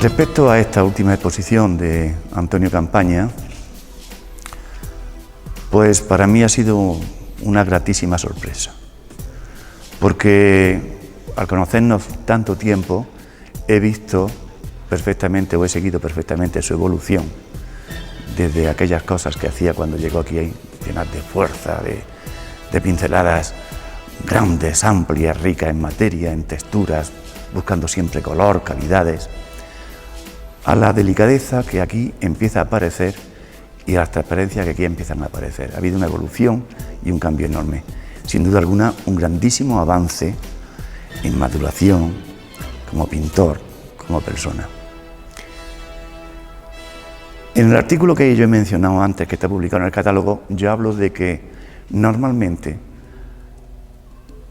Respecto a esta última exposición de Antonio Campaña, pues para mí ha sido una gratísima sorpresa, porque al conocernos tanto tiempo he visto perfectamente o he seguido perfectamente su evolución, desde aquellas cosas que hacía cuando llegó aquí, llenas de fuerza, de pinceladas grandes, amplias, ricas en materia, en texturas, buscando siempre color, calidades, a la delicadeza que aquí empieza a aparecer y a las transparencias que aquí empiezan a aparecer. Ha habido una evolución y un cambio enorme. Sin duda alguna, un grandísimo avance en maduración, como pintor, como persona. En el artículo que yo he mencionado antes, que está publicado en el catálogo, yo hablo de que normalmente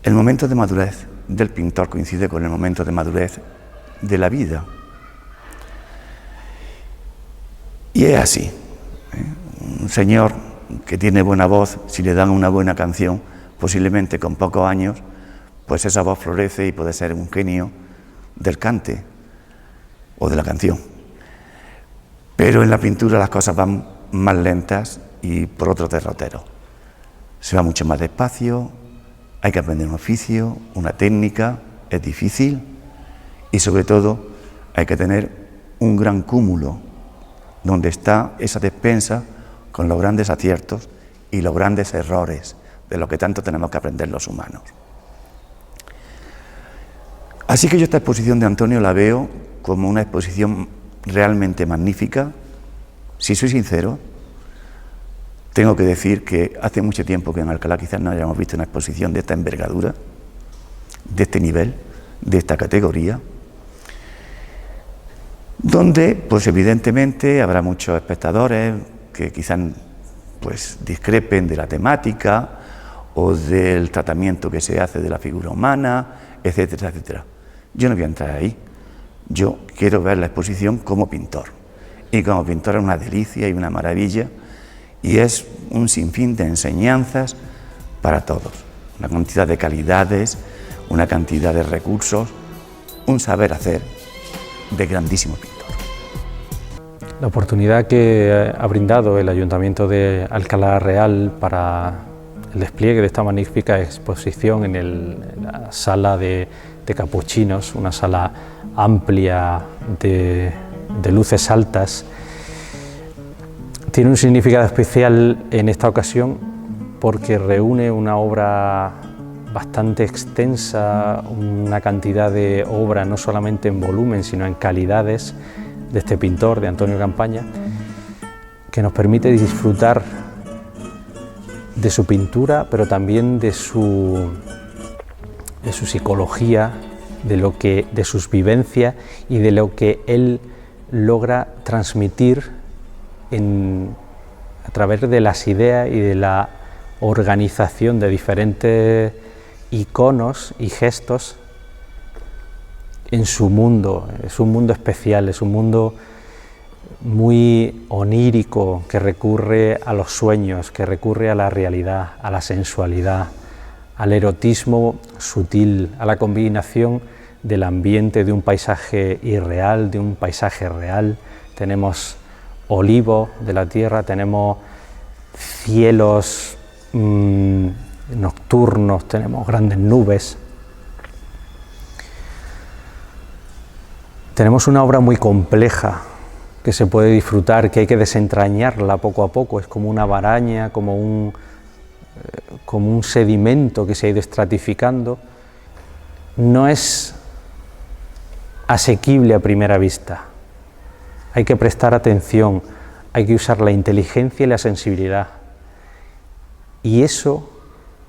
el momento de madurez del pintor coincide con el momento de madurez de la vida. Y es así. Un señor que tiene buena voz, si le dan una buena canción, posiblemente con pocos años, pues esa voz florece y puede ser un genio del cante o de la canción. Pero en la pintura las cosas van más lentas y por otro derrotero. Se va mucho más despacio, hay que aprender un oficio, una técnica, es difícil y sobre todo hay que tener un gran cúmulo donde está esa despensa con los grandes aciertos y los grandes errores de lo que tanto tenemos que aprender los humanos. Así que yo esta exposición de Antonio la veo como una exposición realmente magnífica. Si soy sincero, tengo que decir que hace mucho tiempo que en Alcalá quizás no hayamos visto una exposición de esta envergadura, de este nivel, de esta categoría, donde pues evidentemente habrá muchos espectadores que quizás pues discrepen de la temática o del tratamiento que se hace de la figura humana, etcétera, etcétera. Yo no voy a entrar ahí, yo quiero ver la exposición como pintor, y como pintor es una delicia y una maravilla, y es un sinfín de enseñanzas para todos, una cantidad de calidades, una cantidad de recursos, un saber hacer de grandísimo pintor. La oportunidad que ha brindado el Ayuntamiento de Alcalá Real para el despliegue de esta magnífica exposición en la sala de Capuchinos, una sala amplia de luces altas, tiene un significado especial en esta ocasión porque reúne una obra bastante extensa, una cantidad de obra no solamente en volumen sino en calidades de este pintor, de Antonio Campaña, que nos permite disfrutar de su pintura, pero también de su psicología, de sus vivencias y de lo que él logra transmitir a través de las ideas y de la organización de diferentes iconos y gestos en su mundo. Es un mundo especial, es un mundo muy onírico que recurre a los sueños, que recurre a la realidad, a la sensualidad, al erotismo sutil, a la combinación del ambiente de un paisaje irreal, de un paisaje real. Tenemos olivos de la tierra, tenemos cielos nocturnos, tenemos grandes nubes. Tenemos una obra muy compleja que se puede disfrutar, que hay que desentrañarla poco a poco, es como una maraña, como un sedimento que se ha ido estratificando. No es asequible a primera vista, hay que prestar atención, hay que usar la inteligencia y la sensibilidad. Y eso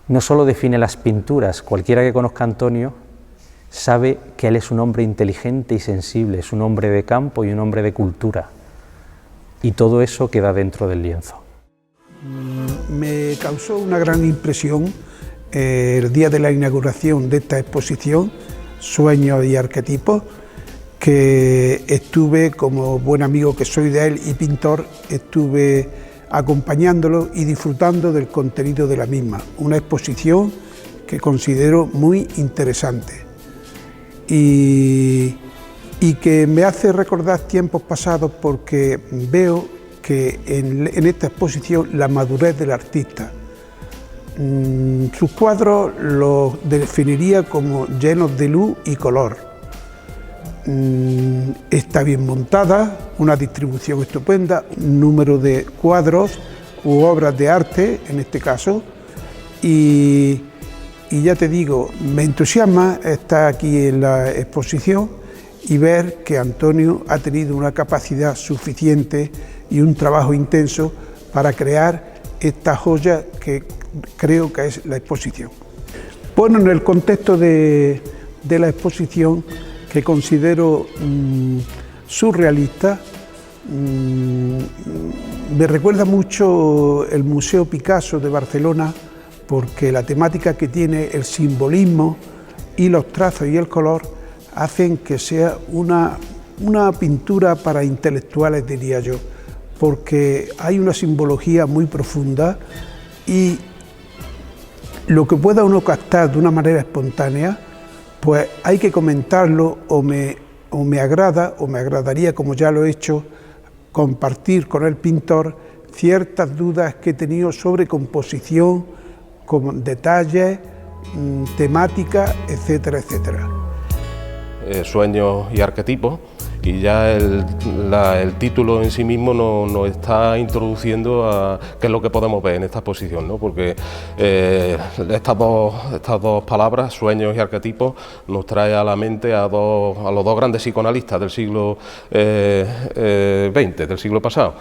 no solo define las pinturas, cualquiera que conozca a Antonio sabe que él es un hombre inteligente y sensible, es un hombre de campo y un hombre de cultura, y todo eso queda dentro del lienzo. Me causó una gran impresión el día de la inauguración de esta exposición, Sueños y Arquetipos, que estuve, como buen amigo que soy de él y pintor, estuve acompañándolo y disfrutando del contenido de la misma, una exposición que considero muy interesante. Y y que me hace recordar tiempos pasados porque veo que en esta exposición la madurez del artista. Sus cuadros los definiría como llenos de luz y color. Está bien montada, una distribución estupenda, un número de cuadros u obras de arte, en este caso, y ya te digo, me entusiasma estar aquí en la exposición y ver que Antonio ha tenido una capacidad suficiente y un trabajo intenso para crear esta joya que creo que es la exposición. Bueno, en el contexto de la exposición, que considero surrealista, me recuerda mucho el Museo Picasso de Barcelona, porque la temática que tiene, el simbolismo y los trazos y el color hacen que sea una pintura para intelectuales, diría yo, porque hay una simbología muy profunda y lo que pueda uno captar de una manera espontánea, pues hay que comentarlo o me agrada o me agradaría, como ya lo he hecho, compartir con el pintor ciertas dudas que he tenido sobre composición, con detalles, temática, etcétera, etcétera. Sueños y arquetipos, y ya el título en sí mismo nos está introduciendo a qué es lo que podemos ver en esta exposición, ¿no? Porque estas dos palabras, sueños y arquetipos, nos trae a la mente a los dos grandes psicoanalistas del siglo XX, del siglo pasado,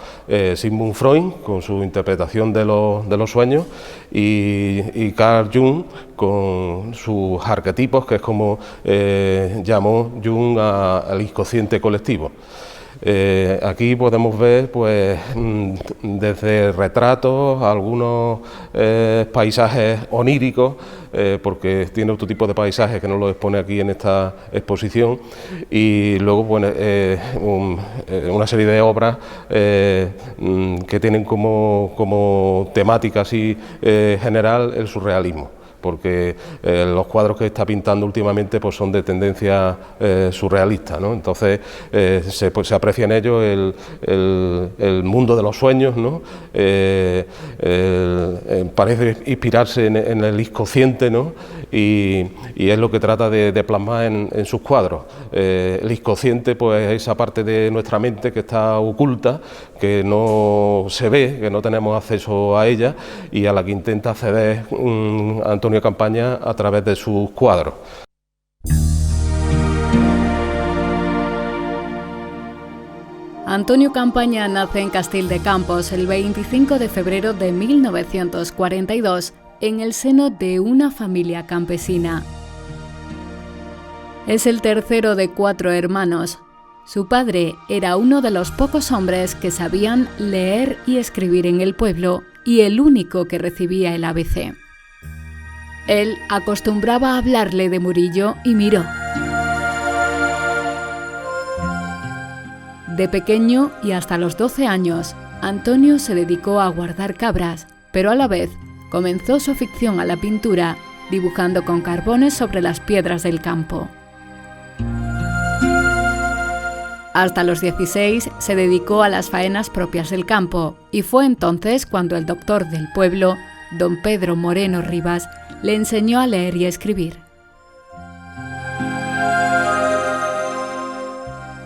Sigmund Freud con su interpretación de los sueños y Carl Jung con sus arquetipos, que es como llamó Jung al inconsciente colectivo. Aquí podemos ver, pues, desde retratos, algunos paisajes oníricos, porque tiene otro tipo de paisajes que no lo expone aquí en esta exposición, y luego, bueno, una serie de obras que tienen como temática así general el surrealismo, porque los cuadros que está pintando últimamente pues son de tendencia surrealista, ¿no? Entonces se aprecia en ellos el mundo de los sueños, ¿no? Parece inspirarse en el inconsciente, ¿no? Y es lo que trata de plasmar en sus cuadros. El inconsciente, pues, es esa parte de nuestra mente que está oculta, que no se ve, que no tenemos acceso a ella y a la que intenta acceder Antonio Campaña a través de sus cuadros. Antonio Campaña nace en Castell de Campos el 25 de febrero de 1942 en el seno de una familia campesina. Es el tercero de 4 hermanos. Su padre era uno de los pocos hombres que sabían leer y escribir en el pueblo y el único que recibía el ABC. Él acostumbraba a hablarle de Murillo y Miró. De pequeño y hasta los 12 años, Antonio se dedicó a guardar cabras, pero a la vez comenzó su afición a la pintura, dibujando con carbones sobre las piedras del campo. Hasta los 16 se dedicó a las faenas propias del campo y fue entonces cuando el doctor del pueblo, don Pedro Moreno Rivas, le enseñó a leer y a escribir.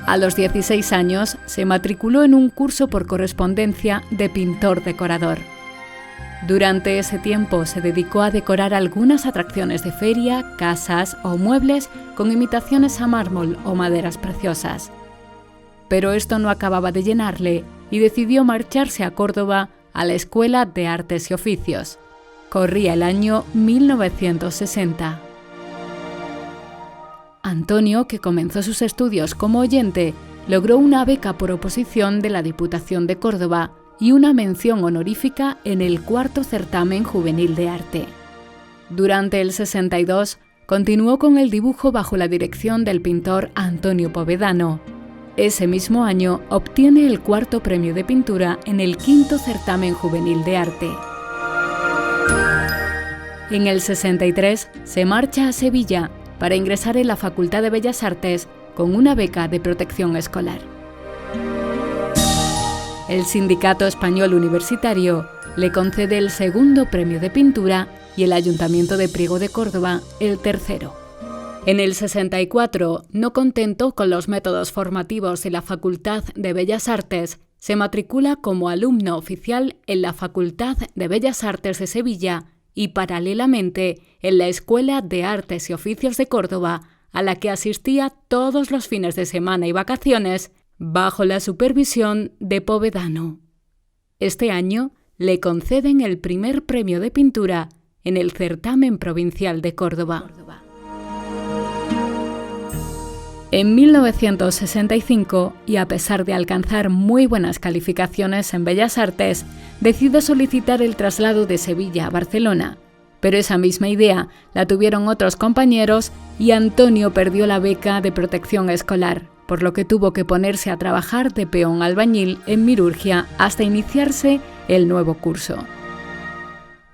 A los 16 años se matriculó en un curso por correspondencia de pintor decorador. Durante ese tiempo se dedicó a decorar algunas atracciones de feria, casas o muebles con imitaciones a mármol o maderas preciosas. Pero esto no acababa de llenarle y decidió marcharse a Córdoba a la Escuela de Artes y Oficios. Corría el año 1960. Antonio, que comenzó sus estudios como oyente, logró una beca por oposición de la Diputación de Córdoba y una mención honorífica en el 4º certamen juvenil de arte. Durante el 62, continuó con el dibujo bajo la dirección del pintor Antonio Povedano. Ese mismo año obtiene el 4º premio de pintura en el 5º certamen juvenil de arte. En el 63 se marcha a Sevilla para ingresar en la Facultad de Bellas Artes con una beca de protección escolar. El Sindicato Español Universitario le concede el segundo premio de pintura y el Ayuntamiento de Priego de Córdoba el tercero. En el 64, no contento con los métodos formativos de la Facultad de Bellas Artes, se matricula como alumno oficial en la Facultad de Bellas Artes de Sevilla y paralelamente en la Escuela de Artes y Oficios de Córdoba, a la que asistía todos los fines de semana y vacaciones bajo la supervisión de Povedano. Este año le conceden el primer premio de pintura en el certamen provincial de Córdoba. En 1965, y a pesar de alcanzar muy buenas calificaciones en Bellas Artes, decide solicitar el traslado de Sevilla a Barcelona. Pero esa misma idea la tuvieron otros compañeros y Antonio perdió la beca de protección escolar, por lo que tuvo que ponerse a trabajar de peón albañil en Mirurgia hasta iniciarse el nuevo curso.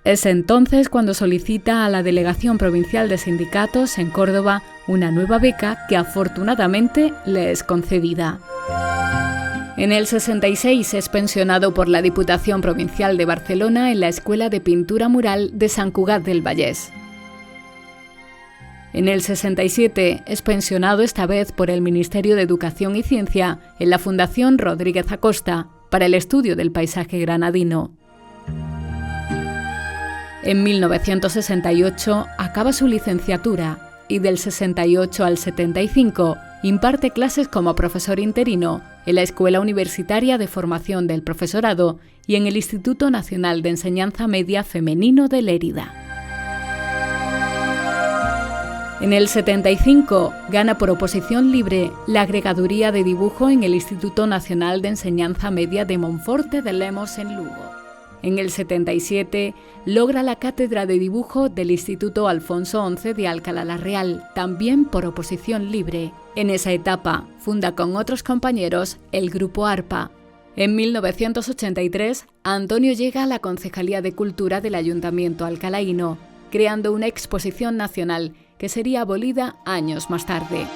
Es entonces cuando solicita a la Delegación Provincial de Sindicatos en Córdoba una nueva beca que afortunadamente le es concedida. En el 66 es pensionado por la Diputación Provincial de Barcelona en la Escuela de Pintura Mural de Sant Cugat del Vallès. En el 67 es pensionado esta vez por el Ministerio de Educación y Ciencia en la Fundación Rodríguez Acosta para el estudio del paisaje granadino. En 1968 acaba su licenciatura y del 68 al 75 imparte clases como profesor interino en la Escuela Universitaria de Formación del Profesorado y en el Instituto Nacional de Enseñanza Media Femenino de Lérida. En el 75 gana por oposición libre la agregaduría de dibujo en el Instituto Nacional de Enseñanza Media de Monforte de Lemos en Lugo. En el 77 logra la cátedra de dibujo del Instituto Alfonso XI de Alcalá la Real, también por oposición libre. En esa etapa funda con otros compañeros el Grupo ARPA. En 1983, Antonio llega a la Concejalía de Cultura del Ayuntamiento alcalaíno, creando una exposición nacional que sería abolida años más tarde.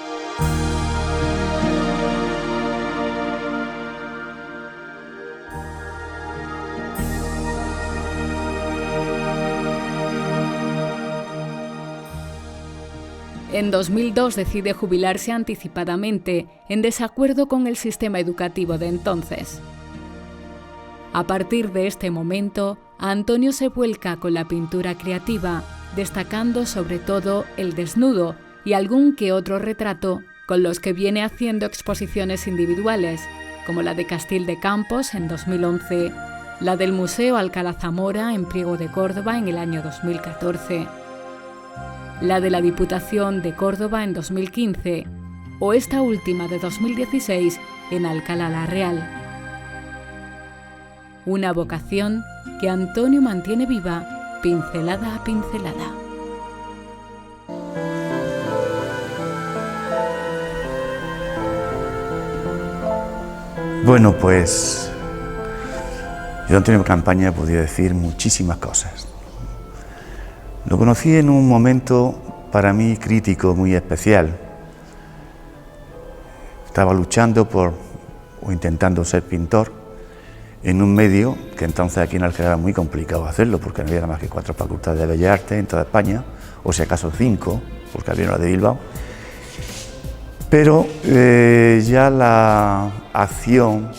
En 2002 decide jubilarse anticipadamente, en desacuerdo con el sistema educativo de entonces. A partir de este momento, Antonio se vuelca con la pintura creativa, destacando sobre todo el desnudo y algún que otro retrato, con los que viene haciendo exposiciones individuales, como la de Castil de Campos en 2011, la del Museo Alcalá Zamora en Priego de Córdoba en el año 2014, la de la Diputación de Córdoba en 2015 o esta última de 2016 en Alcalá la Real. Una vocación que Antonio mantiene viva pincelada a pincelada. Bueno, pues yo Antonio Campaña podría decir muchísimas cosas. Lo conocí en un momento para mí crítico, muy especial. Estaba luchando o intentando ser pintor en un medio que entonces aquí en Alcalá era muy complicado hacerlo, porque no había más que 4 facultades de Bellas Artes en toda España, o si acaso 5, porque había una de Bilbao. Pero ya la acción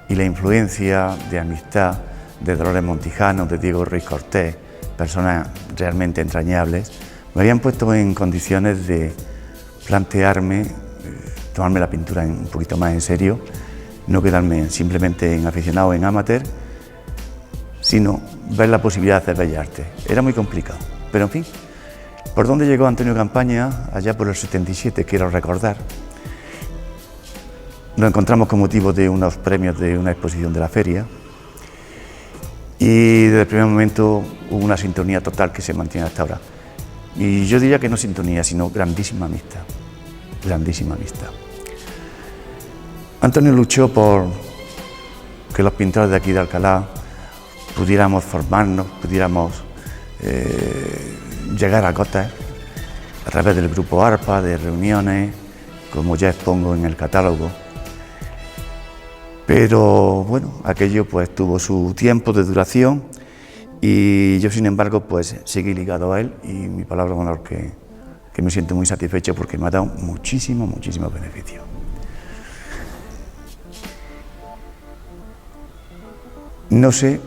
y la influencia de amistad de Dolores Montijano, de Diego Ruiz Cortés, personas realmente entrañables, me habían puesto en condiciones de plantearme, tomarme la pintura un poquito más en serio, no quedarme simplemente en aficionado, en amateur, sino ver la posibilidad de hacer bellas artes. Era muy complicado, pero en fin, ¿por dónde llegó Antonio Campaña? Allá por el 77, quiero recordar. Nos encontramos con motivo de unos premios de una exposición de la feria, y desde el primer momento hubo una sintonía total que se mantiene hasta ahora. Y yo diría que no sintonía, sino grandísima amistad, grandísima amistad. Antonio luchó por que los pintores de aquí de Alcalá pudiéramos formarnos, pudiéramos llegar a cotas. a través del grupo ARPA, de reuniones, como ya expongo en el catálogo. Pero bueno, aquello pues tuvo su tiempo de duración y yo sin embargo pues seguí ligado a él y mi palabra de honor que me siento muy satisfecho porque me ha dado muchísimo beneficio. No sé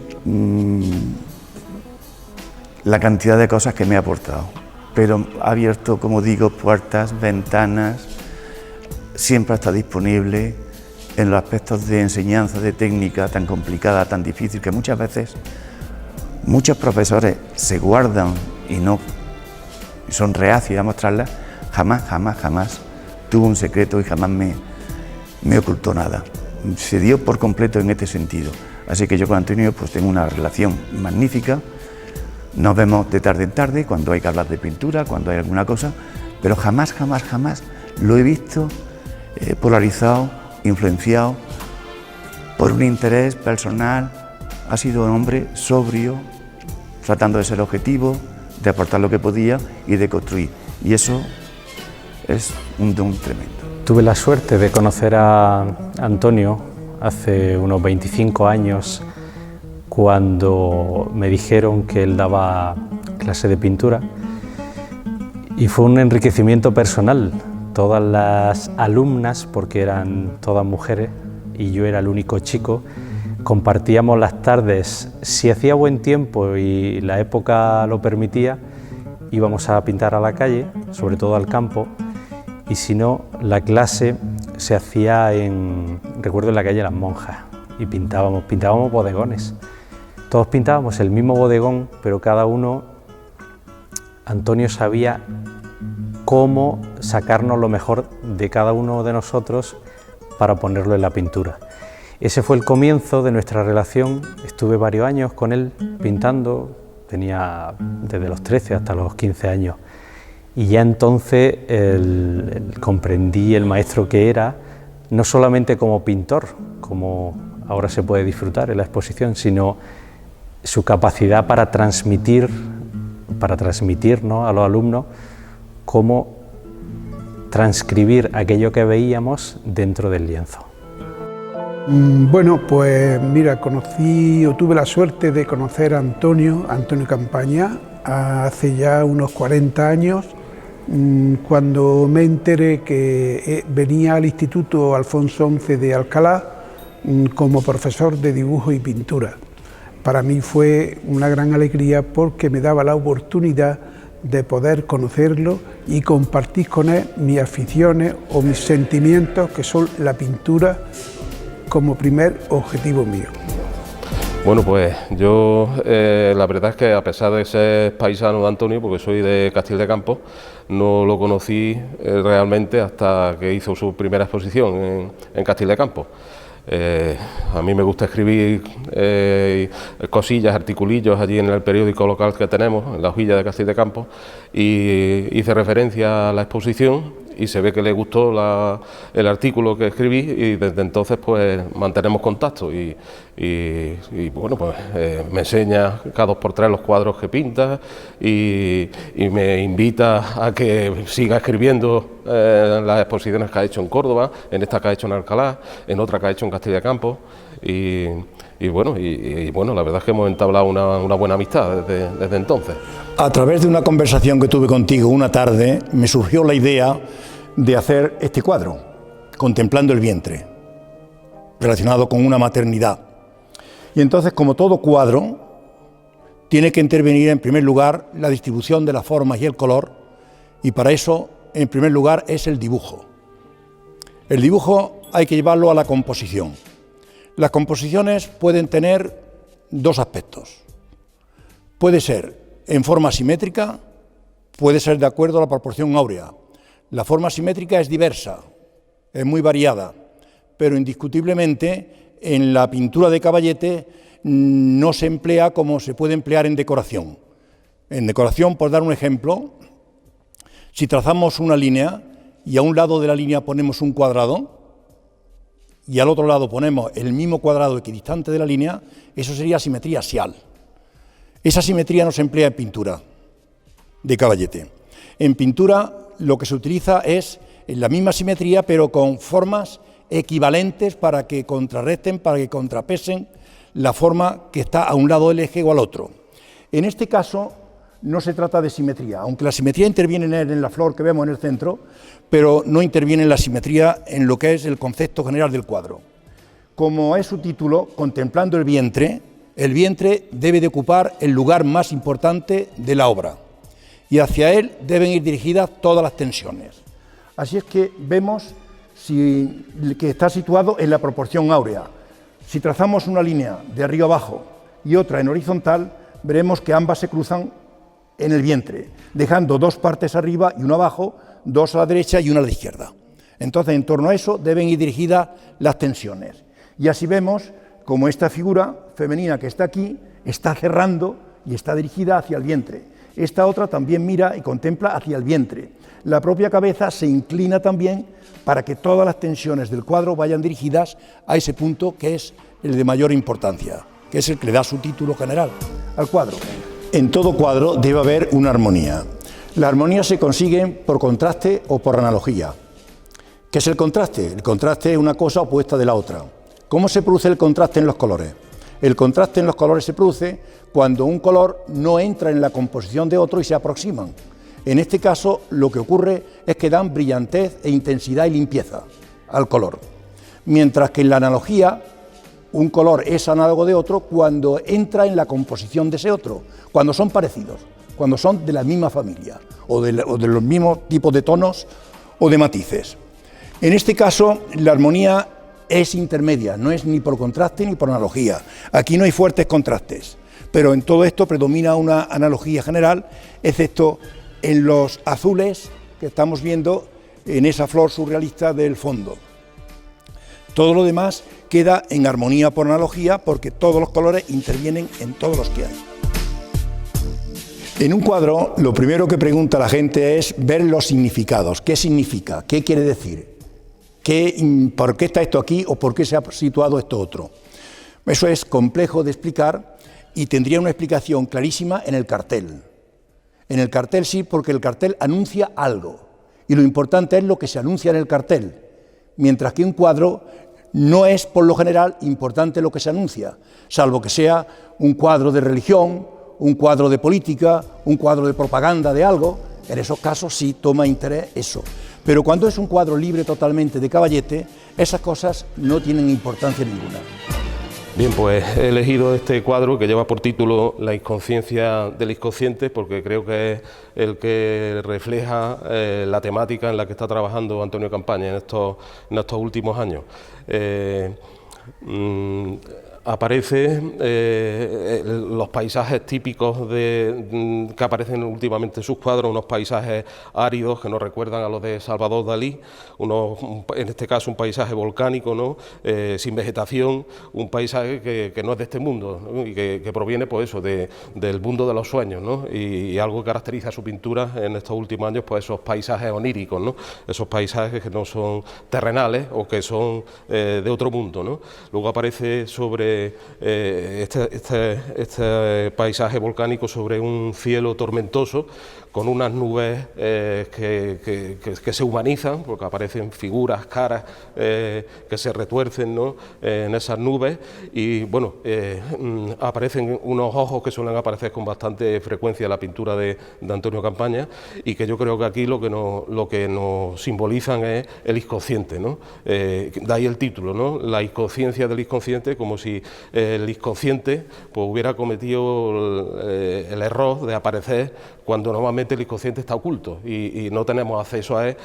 la cantidad de cosas que me ha aportado, pero ha abierto, como digo, puertas, ventanas, siempre está disponible en los aspectos de enseñanza, de técnica tan complicada, tan difícil, que muchas veces muchos profesores se guardan y no son reacios a mostrarlas. Jamás tuvo un secreto y jamás me ocultó nada. Se dio por completo en este sentido. Así que yo con Antonio pues tengo una relación magnífica. Nos vemos de tarde en tarde, cuando hay que hablar de pintura, cuando hay alguna cosa, pero jamás lo he visto polarizado, influenciado por un interés personal. Ha sido un hombre sobrio, tratando de ser objetivo, de aportar lo que podía y de construir. Y eso es un don tremendo. Tuve la suerte de conocer a Antonio hace unos 25 años, cuando me dijeron que él daba clase de pintura, y fue un enriquecimiento personal. Todas las alumnas, porque eran todas mujeres y yo era el único chico, compartíamos las tardes. Si hacía buen tiempo y la época lo permitía, íbamos a pintar a la calle, sobre todo al campo, y si no, la clase se hacía recuerdo, en la calle Las Monjas, y pintábamos bodegones. Todos pintábamos el mismo bodegón, pero cada uno, Antonio sabía cómo sacarnos lo mejor de cada uno de nosotros para ponerlo en la pintura. Ese fue el comienzo de nuestra relación. Estuve varios años con él pintando, tenía desde los 13 hasta los 15 años. Y ya entonces comprendí el maestro que era, no solamente como pintor, como ahora se puede disfrutar en la exposición, sino su capacidad para transmitir, ¿no?, a los alumnos cómo transcribir aquello que veíamos dentro del lienzo. Bueno, pues mira, tuve la suerte de conocer a Antonio Campaña hace ya unos 40 años, cuando me enteré que venía al Instituto Alfonso XI de Alcalá como profesor de dibujo y pintura. Para mí fue una gran alegría porque me daba la oportunidad de poder conocerlo y compartir con él mis aficiones o mis sentimientos, que son la pintura, como primer objetivo mío. Bueno, pues yo la verdad es que a pesar de ser paisano de Antonio, porque soy de Castil de Campos, no lo conocí realmente hasta que hizo su primera exposición en Castil de Campos. A mí me gusta escribir cosillas, articulillos allí en el periódico local que tenemos, en La Hojilla de Castil de Campos, y hice referencia a la exposición y se ve que le gustó el artículo que escribí y desde entonces pues mantenemos contacto y bueno, pues me enseña cada 2 por 3 los cuadros que pinta y me invita a que siga escribiendo en las exposiciones que ha hecho en Córdoba, en esta que ha hecho en Alcalá, en otra que ha hecho en Castil de Campos y bueno, la verdad es que hemos entablado una buena amistad desde entonces. A través de una conversación que tuve contigo una tarde, me surgió la idea de hacer este cuadro, contemplando el vientre, relacionado con una maternidad. Y entonces, como todo cuadro, tiene que intervenir en primer lugar la distribución de las formas y el color, y para eso, en primer lugar, es el dibujo. El dibujo hay que llevarlo a la composición. Las composiciones pueden tener 2 aspectos. Puede ser en forma simétrica, puede ser de acuerdo a la proporción áurea. La forma simétrica es diversa, es muy variada, pero indiscutiblemente en la pintura de caballete no se emplea como se puede emplear en decoración. En decoración, por dar un ejemplo, si trazamos una línea y a un lado de la línea ponemos un cuadrado y al otro lado ponemos el mismo cuadrado equidistante de la línea, eso sería simetría axial. Esa simetría no se emplea en pintura de caballete. En pintura lo que se utiliza es la misma simetría, pero con formas equivalentes para que contrarresten, para que contrapesen la forma que está a un lado del eje o al otro. En este caso no se trata de simetría, aunque la simetría interviene en la flor que vemos en el centro, pero no interviene la simetría en lo que es el concepto general del cuadro. Como es su título, contemplando el vientre debe de ocupar el lugar más importante de la obra y hacia él deben ir dirigidas todas las tensiones. Así es que vemos que está situado en la proporción áurea. Si trazamos una línea de arriba abajo y otra en horizontal, veremos que ambas se cruzan en el vientre, dejando dos partes arriba y una abajo, dos a la derecha y una a la izquierda. Entonces, en torno a eso deben ir dirigidas las tensiones. Y así vemos como esta figura femenina que está aquí está cerrando y está dirigida hacia el vientre. Esta otra también mira y contempla hacia el vientre. La propia cabeza se inclina también para que todas las tensiones del cuadro vayan dirigidas a ese punto que es el de mayor importancia, que es el que le da su título general al cuadro. En todo cuadro debe haber una armonía. La armonía se consigue por contraste o por analogía. ¿Qué es el contraste? El contraste es una cosa opuesta de la otra. ¿Cómo se produce el contraste en los colores? El contraste en los colores se produce cuando un color no entra en la composición de otro y se aproximan. En este caso, lo que ocurre es que dan brillantez e intensidad y limpieza al color. Mientras que en la analogía, un color es análogo de otro cuando entra en la composición de ese otro, cuando son parecidos, cuando son de la misma familia o de los mismos tipos de tonos o de matices. En este caso, la armonía es intermedia, no es ni por contraste ni por analogía. Aquí no hay fuertes contrastes, pero en todo esto predomina una analogía general, excepto en los azules que estamos viendo en esa flor surrealista del fondo. Todo lo demás queda en armonía por analogía porque todos los colores intervienen en todos los que hay. En un cuadro, lo primero que pregunta la gente es ver los significados. ¿Qué significa? ¿Qué quiere decir? ¿Por qué está esto aquí o por qué se ha situado esto otro? Eso es complejo de explicar y tendría una explicación clarísima en el cartel. En el cartel sí, porque el cartel anuncia algo y lo importante es lo que se anuncia en el cartel, mientras que un cuadro no es por lo general importante lo que se anuncia, salvo que sea un cuadro de religión, un cuadro de política, un cuadro de propaganda de algo. En esos casos sí toma interés eso. Pero cuando es un cuadro libre totalmente de caballete, esas cosas no tienen importancia ninguna. Bien, pues he elegido este cuadro que lleva por título La inconsciencia del inconsciente, porque creo que es el que refleja la temática en la que está trabajando Antonio Campaña en estos últimos años. Aparecen los paisajes típicos que aparecen últimamente en sus cuadros, unos paisajes áridos que nos recuerdan a los de Salvador Dalí, en este caso un paisaje volcánico, ¿no? Sin vegetación, un paisaje que no es de este mundo, ¿no? Y que proviene pues eso, del mundo de los sueños, ¿no? Y algo que caracteriza su pintura en estos últimos años, pues esos paisajes oníricos, ¿no? Esos paisajes que no son terrenales o que son de otro mundo, ¿no? Luego aparece sobre este paisaje volcánico sobre un cielo tormentoso con unas nubes que se humanizan, porque aparecen figuras, caras que se retuercen, ¿no? En esas nubes y bueno, aparecen unos ojos que suelen aparecer con bastante frecuencia en la pintura de Antonio Campaña y que yo creo que aquí lo que nos simbolizan es el inconsciente, ¿no? De ahí el título, ¿no? La inconsciencia del inconsciente, como si el inconsciente pues, hubiera cometido el error de aparecer cuando normalmente el inconsciente está oculto y no tenemos acceso a él,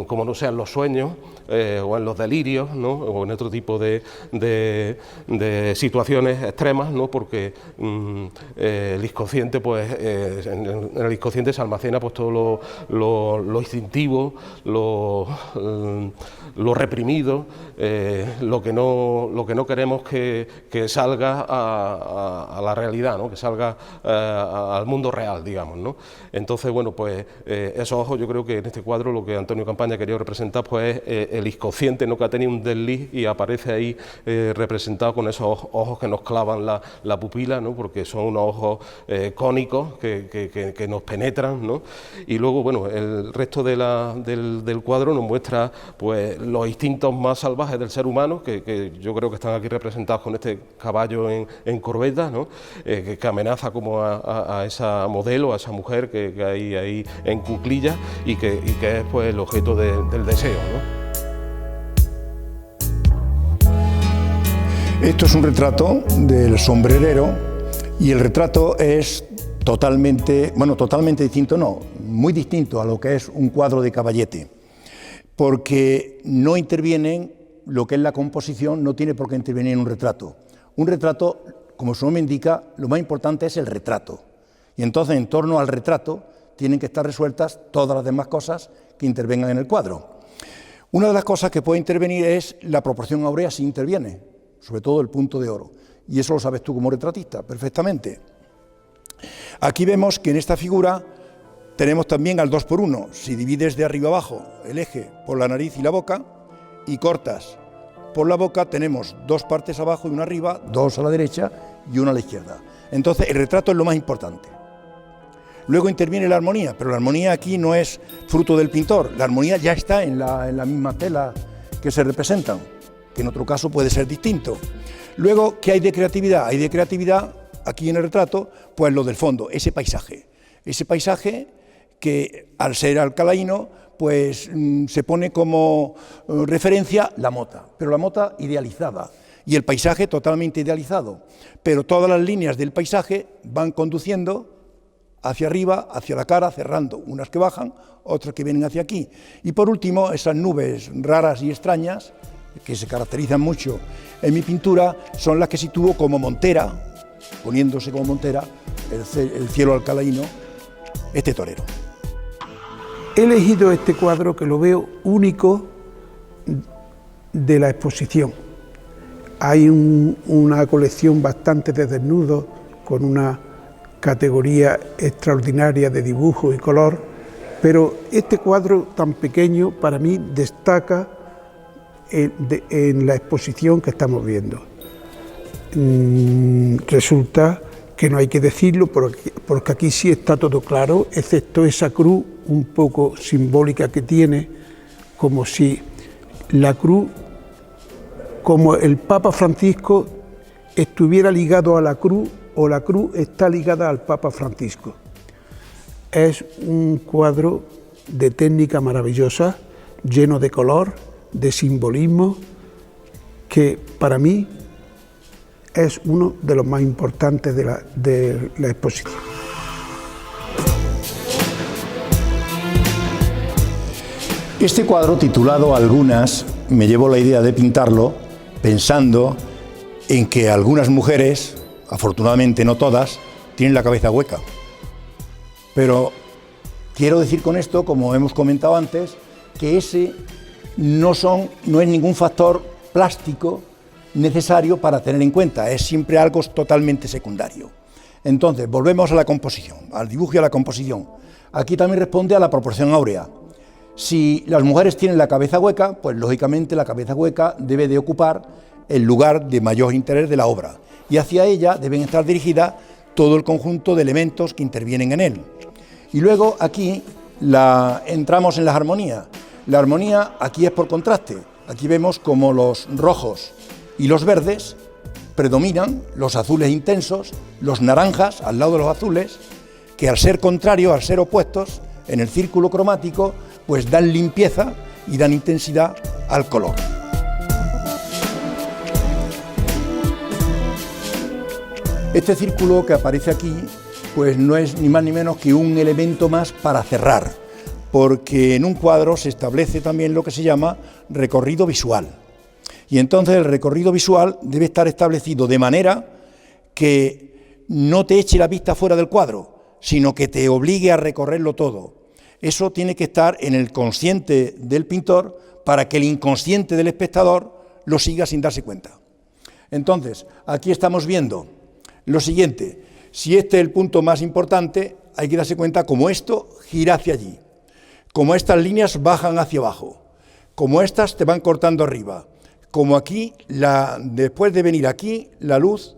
como no sean los sueños o en los delirios, ¿no? O en otro tipo de situaciones extremas, ¿no? Porque el inconsciente, pues, en el inconsciente se almacena pues, todo lo instintivo, lo reprimido, lo que no queremos que salga a la realidad, ¿no? Que salga al mundo real, digamos, ¿no? Entonces, bueno, pues esos ojos, yo creo que en este cuadro lo que Antonio Campaña quería representar pues es el inconsciente, ¿no?, que ha tenido un desliz y aparece ahí representado con esos ojos que nos clavan la pupila, ¿no?, porque son unos ojos cónicos que nos penetran, ¿no? Y luego, bueno, el resto del cuadro nos muestra pues los instintos más salvajes del ser humano, que yo creo que están aquí representados con este caballo en corbeta, ¿no?, que amenaza como a esa modelo, a esa mujer que hay ahí en cuclillas y que es pues el objeto del deseo, ¿no? Esto es un retrato del sombrerero y el retrato es totalmente distinto, no, muy distinto a lo que es un cuadro de Caballete, porque no intervienen lo que es la composición, no tiene por qué intervenir en un retrato. Un retrato, como su nombre indica, lo más importante es el retrato. Y entonces, en torno al retrato, tienen que estar resueltas todas las demás cosas que intervengan en el cuadro. Una de las cosas que puede intervenir es la proporción áurea, si interviene, sobre todo el punto de oro. Y eso lo sabes tú como retratista, perfectamente. Aquí vemos que en esta figura tenemos también al 2×1. Si divides de arriba abajo el eje por la nariz y la boca y cortas por la boca, tenemos dos partes abajo y una arriba, dos a la derecha y una a la izquierda. Entonces el retrato es lo más importante. Luego interviene la armonía, pero la armonía aquí no es fruto del pintor, la armonía ya está en la misma tela que se representan, que en otro caso puede ser distinto. Luego, ¿qué hay de creatividad? Hay de creatividad aquí en el retrato, pues lo del fondo, ese paisaje que al ser alcalaíno, pues se pone como referencia la mota, pero la mota idealizada y el paisaje totalmente idealizado, pero todas las líneas del paisaje van conduciendo hacia arriba, hacia la cara, cerrando, unas que bajan, otras que vienen hacia aquí. Y por último, esas nubes raras y extrañas, que se caracterizan mucho en mi pintura, son las que sitúo como montera, poniéndose como montera, el cielo alcalaíno, este torero. He elegido este cuadro que lo veo único de la exposición. Hay una colección bastante de desnudos con una categoría extraordinaria de dibujo y color, pero este cuadro tan pequeño para mí destaca en la exposición que estamos viendo. Resulta que no hay que decirlo porque aquí sí está todo claro, excepto esa cruz un poco simbólica que tiene, como si la cruz, como el Papa Francisco estuviera ligado a la cruz o la cruz está ligada al Papa Francisco. Es un cuadro de técnica maravillosa, lleno de color, de simbolismo, que para mí es uno de los más importantes de la exposición. Este cuadro, titulado Algunas, me llevó la idea de pintarlo pensando en que algunas mujeres, afortunadamente no todas, tienen la cabeza hueca. Pero quiero decir con esto, como hemos comentado antes, que ese no es ningún factor plástico necesario para tener en cuenta, es siempre algo totalmente secundario. Entonces, volvemos a la composición, al dibujo y a la composición. Aquí también responde a la proporción áurea. Si las mujeres tienen la cabeza hueca, pues lógicamente la cabeza hueca debe de ocupar el lugar de mayor interés de la obra, y hacia ella deben estar dirigidas todo el conjunto de elementos que intervienen en él. Y luego aquí entramos en las armonías. La armonía aquí es por contraste. Aquí vemos como los rojos y los verdes predominan, los azules intensos, los naranjas al lado de los azules, que al ser contrarios, al ser opuestos, en el círculo cromático, pues dan limpieza y dan intensidad al color. Este círculo que aparece aquí, pues no es ni más ni menos que un elemento más para cerrar, porque en un cuadro se establece también lo que se llama recorrido visual. Y entonces el recorrido visual debe estar establecido de manera que no te eche la vista fuera del cuadro, sino que te obligue a recorrerlo todo. Eso tiene que estar en el consciente del pintor para que el inconsciente del espectador lo siga sin darse cuenta. Entonces, aquí estamos viendo lo siguiente, Si este es el punto más importante, hay que darse cuenta cómo esto gira hacia allí, como estas líneas bajan hacia abajo, como estas te van cortando arriba, como aquí, después de venir aquí, la luz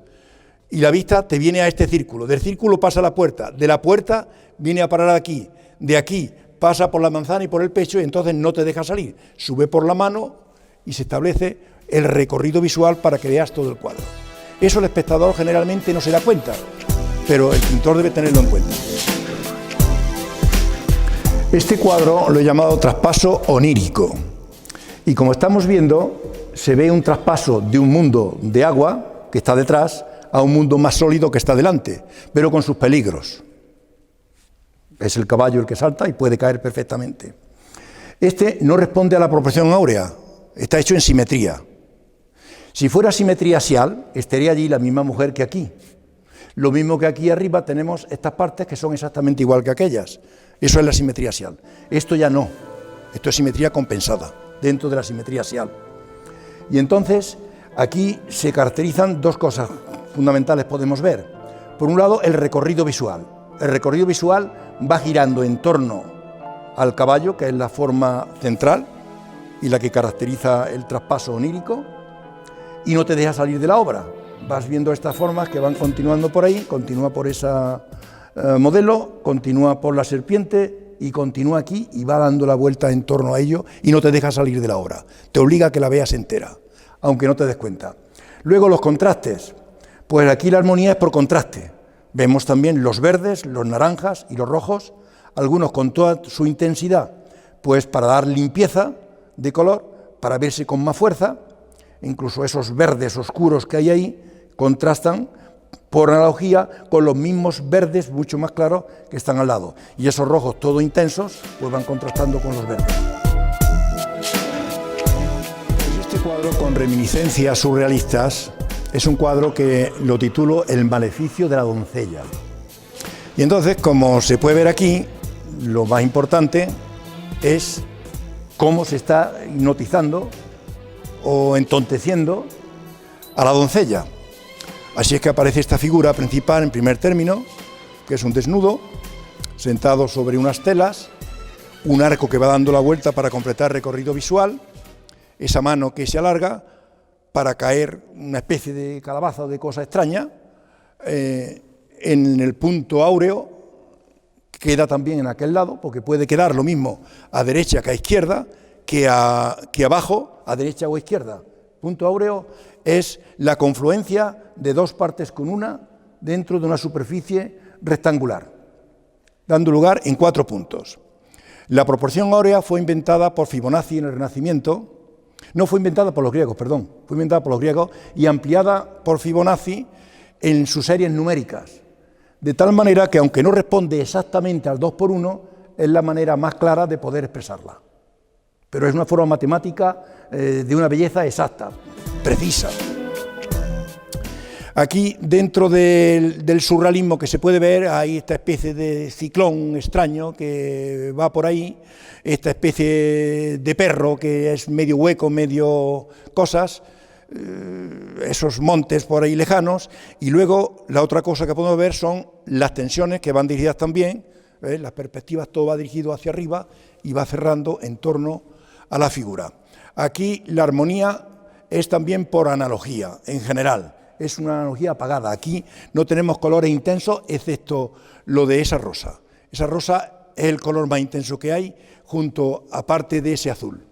y la vista te viene a este círculo, del círculo pasa a la puerta, de la puerta viene a parar aquí, de aquí pasa por la manzana y por el pecho y entonces no te deja salir, sube por la mano y se establece el recorrido visual para que veas todo el cuadro. Eso el espectador generalmente no se da cuenta, pero el pintor debe tenerlo en cuenta. Este cuadro lo he llamado traspaso onírico y como estamos viendo se ve un traspaso de un mundo de agua que está detrás a un mundo más sólido que está delante, pero con sus peligros. Es el caballo el que salta y puede caer perfectamente. Este no responde a la proporción áurea, está hecho en simetría. Si fuera simetría axial, estaría allí la misma mujer que aquí. Lo mismo que aquí arriba tenemos estas partes que son exactamente igual que aquellas. Eso es la simetría axial. Esto ya no, esto es simetría compensada, dentro de la simetría axial. Y entonces, aquí se caracterizan dos cosas fundamentales, podemos ver. Por un lado, el recorrido visual. El recorrido visual va girando en torno al caballo, que es la forma central y la que caracteriza el traspaso onírico, y no te deja salir de la obra. Vas viendo estas formas que van continuando por ahí, continúa por esa modelo, continúa por la serpiente y continúa aquí y va dando la vuelta en torno a ello y no te deja salir de la obra. Te obliga a que la veas entera, aunque no te des cuenta. Luego los contrastes, pues aquí la armonía es por contraste. Vemos también los verdes, los naranjas y los rojos, algunos con toda su intensidad, pues para dar limpieza de color, para verse con más fuerza. Incluso esos verdes oscuros que hay ahí contrastan por analogía con los mismos verdes mucho más claros que están al lado. Y esos rojos todo intensos pues van contrastando con los verdes. Este cuadro con reminiscencias surrealistas es un cuadro que lo titulo El maleficio de la doncella. Y entonces, como se puede ver aquí, lo más importante es cómo se está hipnotizando o entonteciendo a la doncella. Así es que aparece esta figura principal en primer término, que es un desnudo, sentado sobre unas telas, un arco que va dando la vuelta para completar recorrido visual, esa mano que se alarga para caer una especie de calabaza o de cosa extraña, en el punto áureo, queda también en aquel lado, porque puede quedar lo mismo a derecha que a izquierda, que abajo, a derecha o a izquierda. Punto áureo es la confluencia de dos partes con una dentro de una superficie rectangular, dando lugar en 4 puntos. La proporción áurea fue inventada por Fibonacci en el Renacimiento, no fue inventada por los griegos, perdón, fue inventada por los griegos y ampliada por Fibonacci en sus series numéricas, de tal manera que aunque no responde exactamente al 2 por 1, es la manera más clara de poder expresarla. Pero es una forma matemática de una belleza exacta, precisa. Aquí, dentro del surrealismo que se puede ver, hay esta especie de ciclón extraño que va por ahí, esta especie de perro que es medio hueco, medio cosas, esos montes por ahí lejanos, y luego la otra cosa que podemos ver son las tensiones que van dirigidas también, las perspectivas, todo va dirigido hacia arriba y va cerrando en torno a la figura. Aquí la armonía es también por analogía, en general, es una analogía apagada. Aquí no tenemos colores intensos, excepto lo de esa rosa. Esa rosa es el color más intenso que hay, junto a parte de ese azul,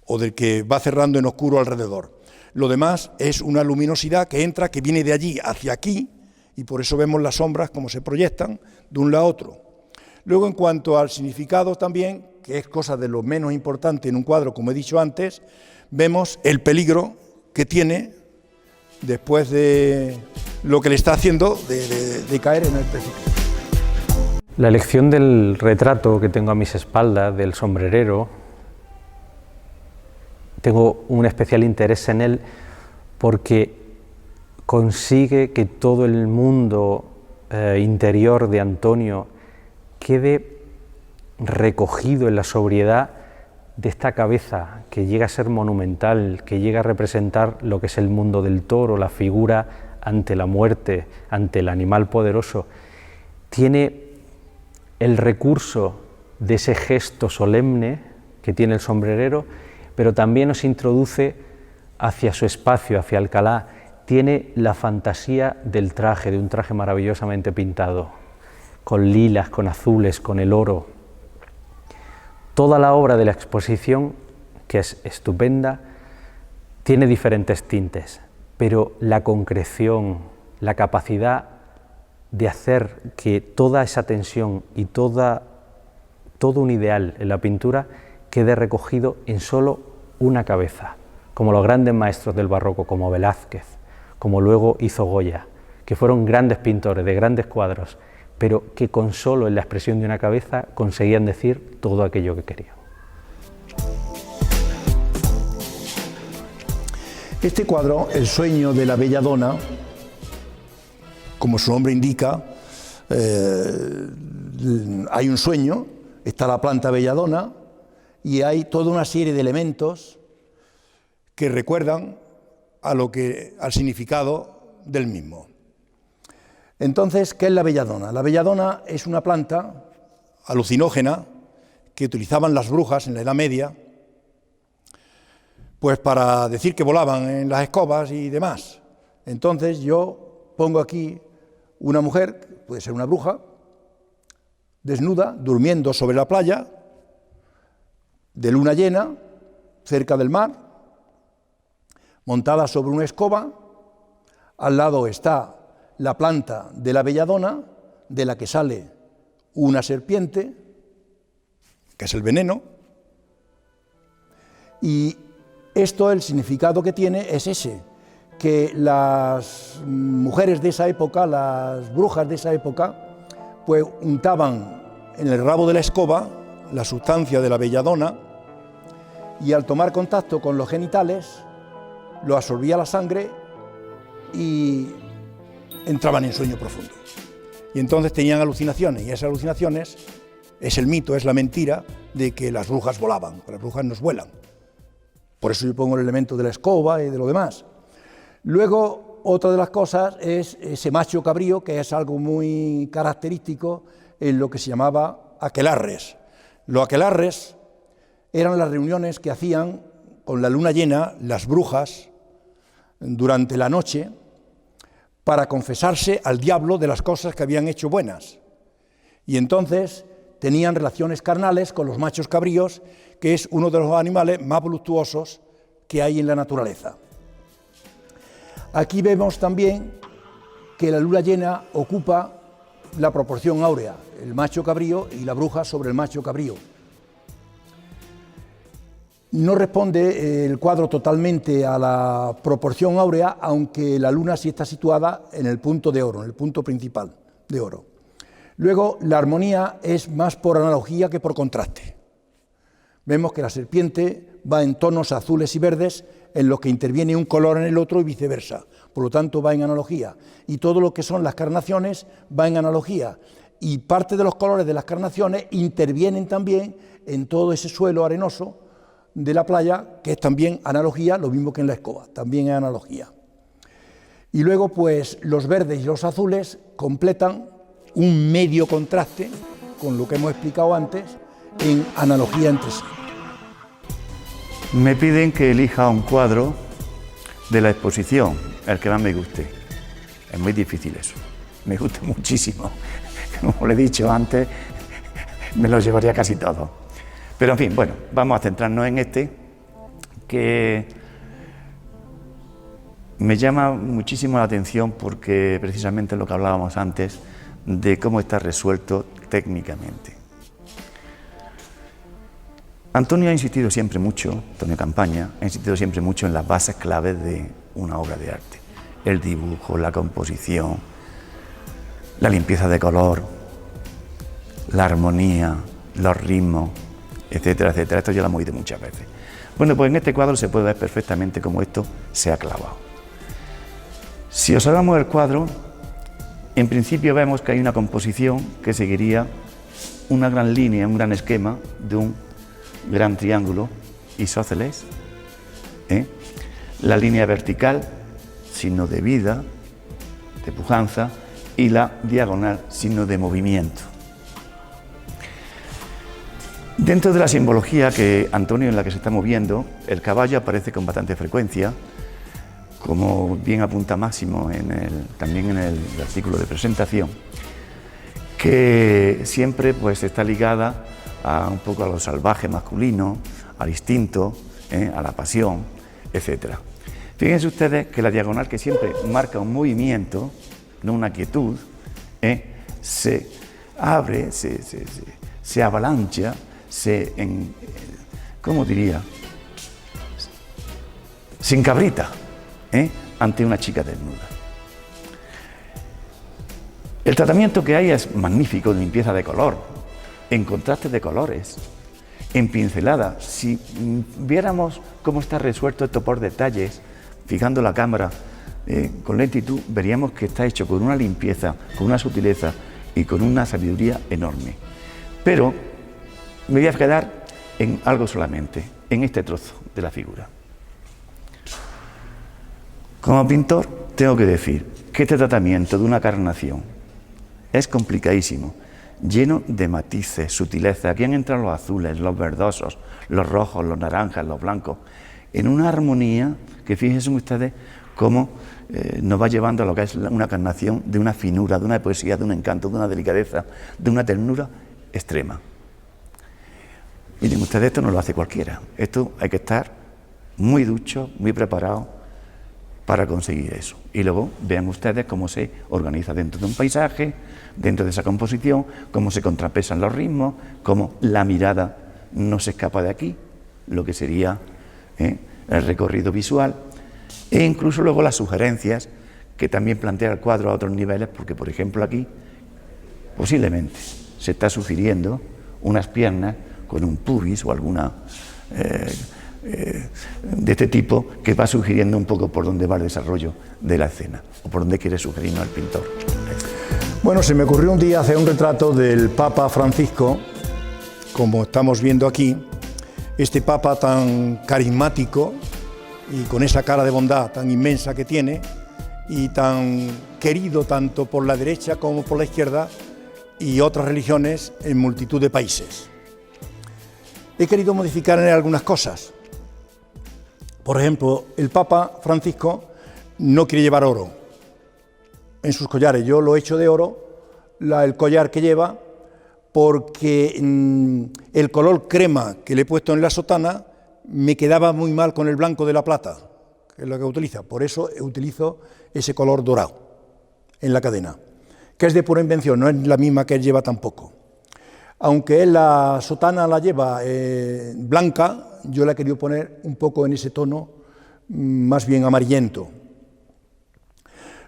o del que va cerrando en oscuro alrededor. Lo demás es una luminosidad que entra, que viene de allí hacia aquí, y por eso vemos las sombras como se proyectan de un lado a otro. Luego, en cuanto al significado también, que es cosa de lo menos importante en un cuadro, como he dicho antes, vemos el peligro que tiene después de lo que le está haciendo de caer en el precipicio. La elección del retrato que tengo a mis espaldas, del sombrerero, tengo un especial interés en él porque consigue que todo el mundo interior de Antonio quede recogido en la sobriedad de esta cabeza que llega a ser monumental, que llega a representar lo que es el mundo del toro, la figura ante la muerte, ante el animal poderoso, tiene el recurso de ese gesto solemne que tiene el sombrerero, pero también nos introduce hacia su espacio, hacia Alcalá. Tiene la fantasía del traje, de un traje maravillosamente pintado, con lilas, con azules, con el oro. Toda la obra de la exposición, que es estupenda, tiene diferentes tintes, pero la concreción, la capacidad de hacer que toda esa tensión y todo un ideal en la pintura quede recogido en solo una cabeza, como los grandes maestros del barroco, como Velázquez, como luego hizo Goya, que fueron grandes pintores de grandes cuadros, pero que con solo en la expresión de una cabeza conseguían decir todo aquello que querían. Este cuadro, El sueño de la belladona, como su nombre indica, hay un sueño, está la planta belladona y hay toda una serie de elementos que recuerdan al significado del mismo. Entonces, ¿qué es la belladona? La belladona es una planta alucinógena que utilizaban las brujas en la Edad Media, pues para decir que volaban en las escobas y demás. Entonces yo pongo aquí una mujer, puede ser una bruja, desnuda, durmiendo sobre la playa, de luna llena, cerca del mar, montada sobre una escoba. Al lado está la planta de la belladona, de la que sale una serpiente, que es el veneno, y esto, el significado que tiene es ese, que las mujeres de esa época, las brujas de esa época, pues untaban en el rabo de la escoba la sustancia de la belladona y al tomar contacto con los genitales lo absorbía la sangre y entraban en sueño profundo. Y entonces tenían alucinaciones, y esas alucinaciones es el mito, es la mentira de que las brujas volaban, pero las brujas no vuelan. Por eso yo pongo el elemento de la escoba y de lo demás. Luego, otra de las cosas es ese macho cabrío, que es algo muy característico en lo que se llamaba aquelarres. Los aquelarres eran las reuniones que hacían con la luna llena las brujas durante la noche para confesarse al diablo de las cosas que habían hecho buenas. Y entonces tenían relaciones carnales con los machos cabríos, que es uno de los animales más voluptuosos que hay en la naturaleza. Aquí vemos también que la luna llena ocupa la proporción áurea, el macho cabrío y la bruja sobre el macho cabrío. No responde el cuadro totalmente a la proporción áurea, aunque la luna sí está situada en el punto de oro, en el punto principal de oro. Luego, la armonía es más por analogía que por contraste. Vemos que la serpiente va en tonos azules y verdes, en los que interviene un color en el otro y viceversa. Por lo tanto, va en analogía. Y todo lo que son las carnaciones va en analogía. Y parte de los colores de las carnaciones intervienen también en todo ese suelo arenoso de la playa, que es también analogía, lo mismo que en la escoba, también es analogía. Y luego, pues, los verdes y los azules completan un medio contraste con lo que hemos explicado antes, en analogía entre sí. Me piden que elija un cuadro de la exposición, el que más me guste. Es muy difícil eso, me gusta muchísimo. Como le he dicho antes, me lo llevaría casi todo. Pero en fin, bueno, vamos a centrarnos en este, que me llama muchísimo la atención porque precisamente lo que hablábamos antes de cómo está resuelto técnicamente. Antonio ha insistido siempre mucho, Antonio Campaña, ha insistido siempre mucho en las bases claves de una obra de arte. El dibujo, la composición, la limpieza de color, la armonía, los ritmos, etcétera, etcétera. Esto ya lo hemos oído muchas veces. Bueno, pues en este cuadro se puede ver perfectamente cómo esto se ha clavado. Si observamos el cuadro, en principio vemos que hay una composición que seguiría una gran línea, un gran esquema de un gran triángulo isósceles. La línea vertical, signo de vida, de pujanza, y la diagonal, signo de movimiento. Dentro de la simbología que Antonio en la que se está moviendo, el caballo aparece con bastante frecuencia, como bien apunta Máximo también en el artículo de presentación, que siempre pues está ligada un poco a lo salvaje masculino, al instinto, a la pasión, etc. Fíjense ustedes que la diagonal, que siempre marca un movimiento, no una quietud, se abre, se avalancha, ¿cómo diría? Se encabrita ante una chica desnuda. El tratamiento que hay es magnífico, de limpieza de color, en contrastes de colores, en pincelada. Si viéramos cómo está resuelto esto por detalles, fijando la cámara con lentitud, veríamos que está hecho con una limpieza, con una sutileza y con una sabiduría enorme. Pero me voy a quedar en algo solamente, en este trozo de la figura. Como pintor tengo que decir que este tratamiento de una carnación es complicadísimo, lleno de matices, sutileza. Aquí han entrado los azules, los verdosos, los rojos, los naranjas, los blancos, en una armonía que fíjense ustedes cómo nos va llevando a lo que es una carnación de una finura, de una poesía, de un encanto, de una delicadeza, de una ternura extrema. Miren ustedes, esto no lo hace cualquiera, esto hay que estar muy ducho, muy preparado para conseguir eso. Y luego vean ustedes cómo se organiza dentro de un paisaje, dentro de esa composición, cómo se contrapesan los ritmos, cómo la mirada no se escapa de aquí, lo que sería el recorrido visual, e incluso luego las sugerencias que también plantea el cuadro a otros niveles, porque por ejemplo aquí posiblemente se está sugiriendo unas piernas con un pubis o alguna de este tipo, que va sugiriendo un poco por dónde va el desarrollo de la escena o por dónde quiere sugerirnos el pintor. Bueno, se me ocurrió un día hacer un retrato del Papa Francisco, como estamos viendo aquí, este Papa tan carismático y con esa cara de bondad tan inmensa que tiene y tan querido tanto por la derecha como por la izquierda y otras religiones en multitud de países. He querido modificar en él algunas cosas. Por ejemplo, el Papa Francisco no quiere llevar oro en sus collares. Yo lo he hecho de oro, el collar que lleva, porque el color crema que le he puesto en la sotana me quedaba muy mal con el blanco de la plata, que es lo que utiliza. Por eso utilizo ese color dorado en la cadena, que es de pura invención, no es la misma que él lleva tampoco. Aunque él la sotana la lleva blanca, yo la he querido poner un poco en ese tono más bien amarillento.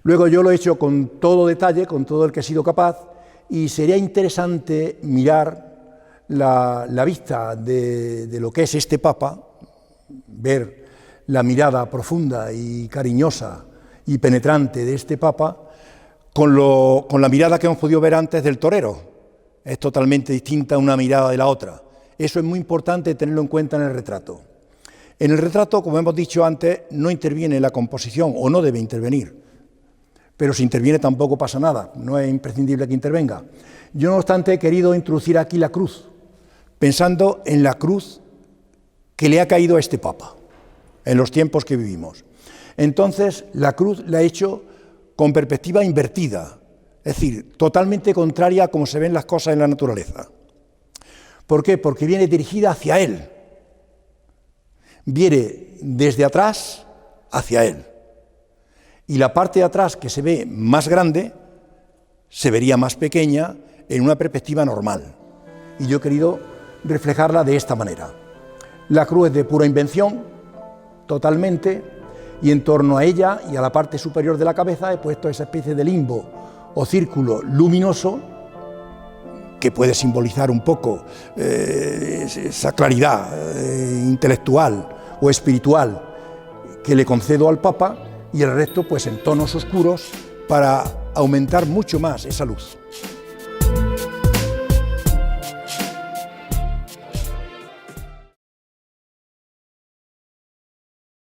Luego yo lo he hecho con todo detalle, con todo el que he sido capaz, y sería interesante mirar la vista de lo que es este Papa, ver la mirada profunda y cariñosa y penetrante de este Papa con la mirada que hemos podido ver antes del torero. Es totalmente distinta una mirada de la otra. Eso es muy importante tenerlo en cuenta en el retrato. En el retrato, como hemos dicho antes, no interviene la composición, o no debe intervenir, pero si interviene tampoco pasa nada, no es imprescindible que intervenga. Yo, no obstante, he querido introducir aquí la cruz, pensando en la cruz que le ha caído a este Papa, en los tiempos que vivimos. Entonces, la cruz la he hecho con perspectiva invertida, es decir, totalmente contraria a cómo se ven las cosas en la naturaleza. ¿Por qué? Porque viene dirigida hacia Él. Viene desde atrás hacia Él. Y la parte de atrás, que se ve más grande, se vería más pequeña en una perspectiva normal. Y yo he querido reflejarla de esta manera. La cruz es de pura invención, totalmente, y en torno a ella y a la parte superior de la cabeza he puesto esa especie de limbo o círculo luminoso que puede simbolizar un poco esa claridad intelectual o espiritual que le concedo al Papa, y el resto pues en tonos oscuros para aumentar mucho más esa luz.